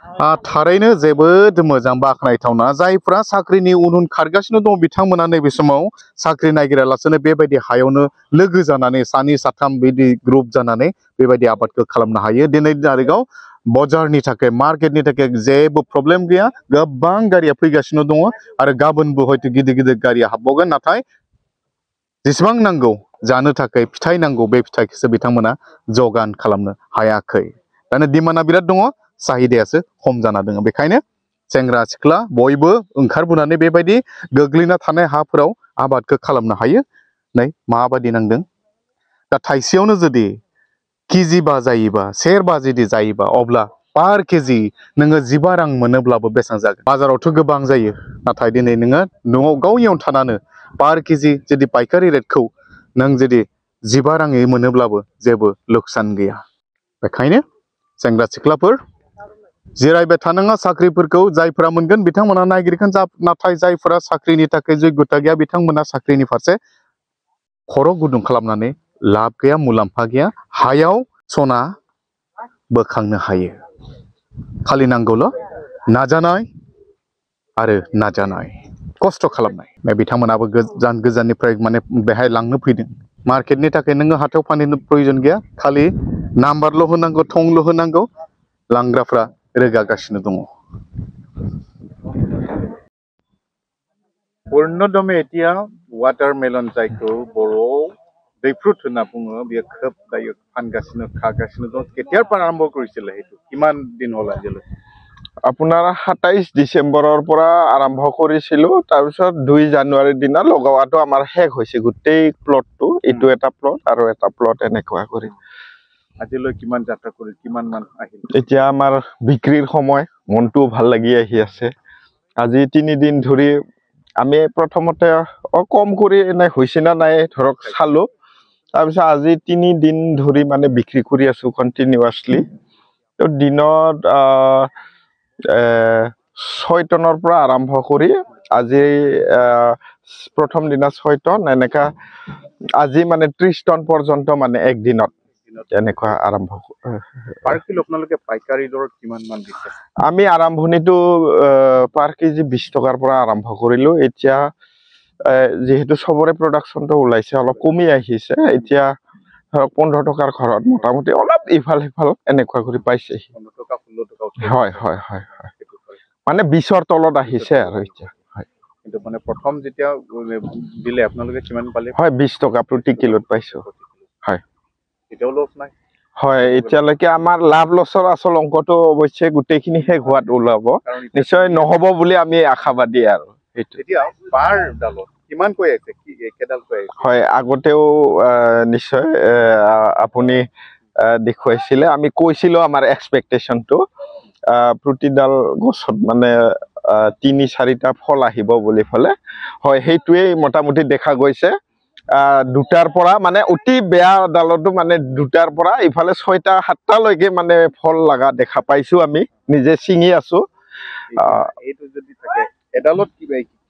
थारैनो जोबोद मोजां बाख्नायथावना जायफ्रा साख्रिनि उन खारगासिनो दङ बिथांमोना नैबे समाव साख्रि नागिरालासेनो बेबायदि हायावनो लोगो जानानै सानै साथाम बिदि ग्रुप जानानै बेबायदि आबादखौ खालामनो हायो। दिनैनि तारिखाव बजारनि थाखाय मार्केटनि थाखाय जेबो प्रब्लेम गैया। गोबां गारिया फैगासिनो दङ आरो गाबोनबो हयतो गिदिर गिदिर गारिया हाबबावगोन। नाथाय जेसेबां नांगौ जानो थाखाय फिथाइ नांगौ बे फिथाइखौसो बिथांमोना जगान खालामनो हायाखै। दानो डिमान्डआ बिराद दङ, साहिदायासो खम जाना दङ। बेखायनो सेंग्रा सिख्ला बयबो ओंखारबोनानै बेबायदि गोग्लैना थानाय हाफोराव आबादखौ खालामनो हायो। नै माबायदि नांदों दा थाइसेयावनो जुदि केजिबा जायोबा सेरबा जुदि जायोबा अब्ला पार केजि नोङो 15 रां मोनोब्लाबो बेसेबां जागोन? बाजारावथ' गोबां जायो, नाथाय दिनै नोङो न'आव गावनियावनो थानानै पार केजि जुदि पाइकारि रेटखौ नों जुदि 15 राङै मोनोब्लाबो जेबो लुकसान गैया। बेखायनो सेंग्रा सिख्लाफोर जिरायबाय थानाङा, साख्रिफोरखौ जायफोरा मोनगोन बिथांमोना नागिरगोन। नाथाय जायफोरा साख्रिनि थाखाय जग्यता गैया बिथांमोना साख्रिनि फारसे खर' गुदुं खालामनानै लाब गैया, मुलाम्फा गैया। हायाव सना बोखांनो हायो, खालि नांगौल' नाजानाय आरो नाजानाय, खस्थ' खालामनाय। बिथांमोनाबो गोजान गोजाननिफ्राय माने बेहाय लांनो फैदों। मार्केटनि थाखाय नोङो हाथायाव फानहैनो प्रयजन गैया, खालि नाम्बारल' होनांगौ, थंल' होनांगौ, लांग्राफ्रा रोगागासिनो दङ। पूर्णदमे एतिया वाटारमेलन जायखौ बर'आव दैफ्रुट होनना बुङो, बेयो खोब दायो फानगासिनो खागासिनो दं। केতিয়াर পৰা আৰম্ভ কৰিছিলে সেইটো? কিমান দিন হ'ল আজিলৈ? আপোনাৰ 27 ডিচেম্বৰৰ পৰা আৰম্ভ কৰিছিলোঁ। তাৰপিছত 2 জানুৱাৰীৰ দিনা লগোৱাটো আমাৰ শেষ হৈছে গোটেই প্লটটো। এইটো এটা প্লট আৰু এটা প্লট এনেকুৱা কৰি। আজিলৈ কিমান যাত্ৰা কৰি কিমান মান আহিল? এতিয়া আমাৰ বিক্ৰীৰ সময়, মনটো ভাল লাগি আহি আছে। আজি 3 দিন ধৰি আমি প্ৰথমতে কম কৰি এনে হৈছে না নাই ধৰক চালোঁ। তাৰপিছত আজি 3 দিন ধৰি মানে বিক্ৰী কৰি আছোঁ কণ্টিনিউৱাছলি। তো দিনত 6 টনৰ পৰা আৰম্ভ কৰি আজি প্ৰথম দিনা 6 টন, এনেকা আজি মানে 30 টন পৰ্যন্ত মানে একদিনত এনেকুৱা আৰম্ভ। পাৰ কিলো আপোনালোকে পাইকাৰী দৰত কিমান মান দিছে? আমি আৰম্ভণিটো পাৰ কেজি 20 টকাৰ পৰা আৰম্ভ কৰিলোঁ। এতিয়া যেহেতু চবৰে প্ৰডাকশ্যনটো ওলাইছে, অলপ কমি আহিছে। এতিয়া ধৰক 15 টকাৰ ঘৰত মোটামুটি অলপ ইফাল সিফাল এনেকুৱা কৰি পাইছে। 15 টকা 16 টকা হয় হয় হয় হয়, মানে 20ৰ তলত আহিছে আৰু এতিয়া। হয়, কিন্তু মানে প্ৰথম যেতিয়া দিলে আপোনালোকে কিমান পালে? হয়, 20 টকা প্ৰতি কিলোত পাইছোঁ। হয়, এতিয়াও লছ নাই? হয়, এতিয়ালৈকে আমাৰ লাভ লছৰ আচল অংকটো অৱশ্যে গোটেইখিনি শেষ হোৱাত ওলাব। নিশ্চয় নহ'ব বুলি আমি আশাবাদী আৰু। এতিয়া পাৰ ডালত কিমান কৈ আছে? কি কেডাল কৈ আছে? হয়, আগতেও নিশ্চয় আপুনি দেখুৱাইছিলে, আমি কৈছিলোঁ আমাৰ এক্সপেক্টেশ্যনটো প্ৰতিডাল গছত মানে 3-4টা ফল আহিব বুলি ফালে। হয়, সেইটোৱেই মোটামুটি দেখা গৈছে। 2টাৰ পৰা মানে অতি বেয়া ডালতো মানে 2টাৰ পৰা ইফালে 6টা-7টালৈকে মানে ফল লগা দেখা পাইছোঁ। আমি নিজে ছিঙি আছোঁ। এইটো যদি থাকে এডালত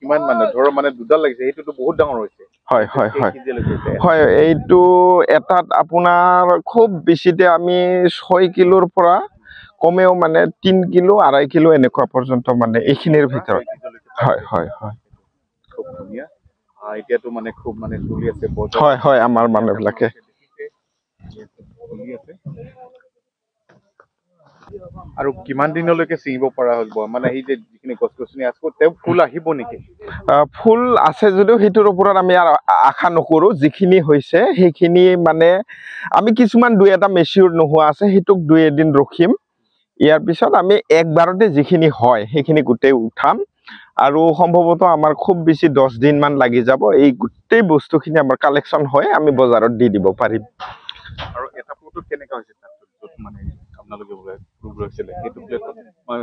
কিমান মানে ধৰ মানে 2ডাল লাগিছে, এইটোতো বহুত ডাঙৰ হৈছে। হয় হয় হয় হয়, এইটো এটাত আপোনাৰ খুব বেছিতে আমি 6 কিলোৰ পৰা কমেও মানে 3 কিলো 2.5 কিলো এনেকুৱা পৰ্যন্ত মানে এইখিনিৰ ভিতৰত। হয় হয় হয়, খুব ধুনীয়া। এতিয়াতো মানে খুব মানে চলি আছে। হয় হয়, আমাৰ মানুহবিলাকে আৰু কিমান দিনলৈকে ছিঙিব পৰা হ'ব? মানে এই যে যিখিনি গছ গছনি আছে তেওঁ ফুল আহিব নেকি? ফুল আছে যদিও সেইটোৰ ওপৰত আমি আশা নকৰোঁ। যিখিনি হৈছে সেইখিনি মানে আমি কিছুমান 2-এটা মেচিউৰ নোহোৱা আছে, সেইটোক 2-এদিন ৰখিম। ইয়াৰ পিছত আমি একবাৰতে যিখিনি হয় সেইখিনি গোটেই উঠাম আৰু সম্ভৱতঃ আমাৰ খুব বেছি 10 দিনমান লাগি যাব। এই গোটেই বস্তুখিনি আমাৰ কালেকশ্যন হয় আমি বজাৰত দি দিব পাৰিম। আৰু এটা প্লটত কেনেকুৱা হৈছে মানে আপোনালোকে লৈছিলে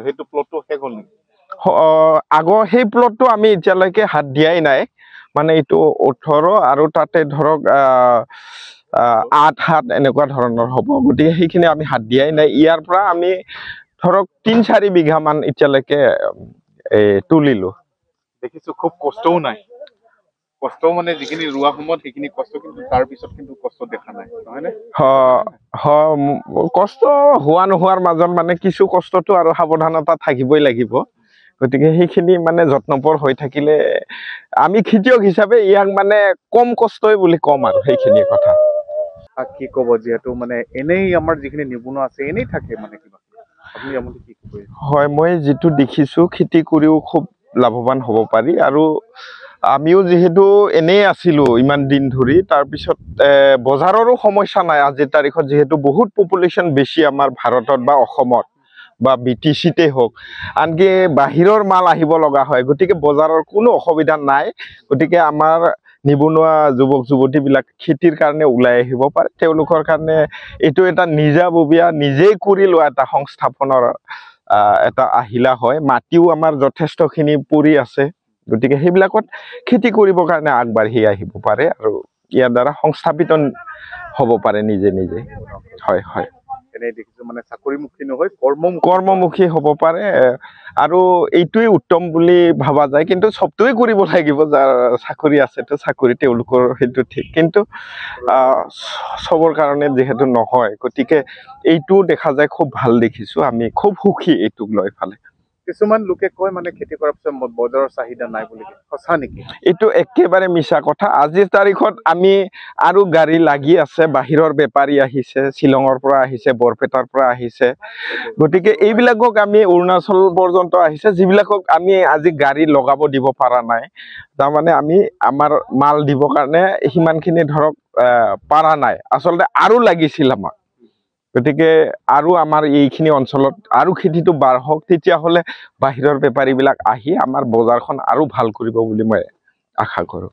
সেইটো প্লটটো শেষ হ'ল নেকি? আগৰ সেই প্লটটো আমি এতিয়ালৈকে হাত দিয়াই নাই। মানে এইটো 18 আৰু তাতে ধৰক 8-7 এনেকুৱা ধৰণৰ হ'ব। গতিকে সেইখিনি আমি হাত দিয়াই নাই। ইয়াৰ পৰা আমি ধৰক 3-4 বিঘামান এতিয়ালৈকে তুলিলোঁ। দেখিছোঁ খুব কষ্টও নাই। কষ্ট মানে যিখিনি ৰোৱা সময়ত সেইখিনি কষ্ট কিন্তু তাৰ পিছত কিন্তু কষ্ট দেখা নাই নহয় নে কষ্ট হোৱা নোহোৱাৰ মাজত মানে কিছু কষ্টটো আৰু সাৱধানতা থাকিবই লাগিব গতিকে সেইখিনি মানে যত্নপৰ হৈ থাকিলে আমি খেতিয়ক হিচাপে ইয়াক মানে কম কষ্টই বুলি কম আৰু সেইখিনি কথা কি ক'ব যিহেতু মানে এনেই আমাৰ যিখিনি নিবনুৱা আছে এনেই থাকে মানে কিবা আপুনি আমতে কি ক'ব হয় মই যেটো দেখিছো খেতি কৰিও খুব লাভৱান হ'ব পাৰি আৰু আমিও যেহেতু এনেই আছিলো ইমান দিন ধৰি তাৰ পিছত বজাৰৰো সমস্যা নাই আজিৰ তাৰিখত যেহেতু বহুত পপুলেশ্যন বেছি আমাৰ ভাৰতত বা অসমত বা বিটিচিতে হোক আনকি বাহিৰৰ মাল আহিব লগা হয় গতিকে বজাৰৰ কোনো অসুবিধা নাই গতিকে আমাৰ নিবনুৱা যুৱক যুৱতীবিলাক খেতিৰ কাৰণে ওলাই আহিব পাৰে তেওঁলোকৰ কাৰণে এইটো এটা নিজাববীয়া নিজেই কৰি লোৱা এটা সংস্থাপনৰ এটা আহিলা হয় মাটিও আমাৰ যথেষ্টখিনি পৰি আছে গতিকে সেইবিলাকত খেতি কৰিবৰ কাৰণে আগবাঢ়ি আহিব পাৰে আৰু ইয়াৰ দ্বাৰা সংস্থাপিত হ'ব পাৰে নিজে নিজে হয় হয় এনেই দেখিছো মানে চাকৰিমুখী নহয় কৰ্মমুখী হ'ব পাৰে আৰু এইটোৱে উত্তম বুলি ভাবা যায় কিন্তু সবটোৱে কৰিব লাগিব যাৰ চাকৰি আছে তো চাকৰি তেওঁলোকৰ সেইটো ঠিক কিন্তু সবৰ কাৰণে যেহেতু নহয় গতিকে এইটো দেখা যায় খুব ভাল দেখিছো আমি খুব সুখী এইটোক লৈ ফালে কিছুমান লোকে কয় মানে খেতি কৰাৰ পিছত বজাৰৰ চাহিদা নাই বুলি সঁচা নেকি এইটো একেবাৰে মিছা কথা আজিৰ তাৰিখত আমি আৰু গাড়ী লাগি আছে বাহিৰৰ বেপাৰী আহিছে শিলঙৰ পৰা আহিছে বৰপেটাৰ পৰা আহিছে গতিকে এইবিলাকক আমি অৰুণাচল পৰ্যন্ত আহিছে যিবিলাকক আমি আজি গাড়ী লগাব দিব পৰা নাই তাৰমানে আমি আমাৰ মাল দিব কাৰণে হিমানখিনি ধৰক পাৰা নাই আচলতে আৰু লাগিছিল আমাক গতিকে আৰু আমাৰ এইখিনি অঞ্চলত আৰু খেতিটো বাঢ়ক তেতিয়াহ'লে বাহিৰৰ বেপাৰীবিলাক আহি আমাৰ বজাৰখন আৰু ভাল কৰিব বুলি মই আশা কৰোঁ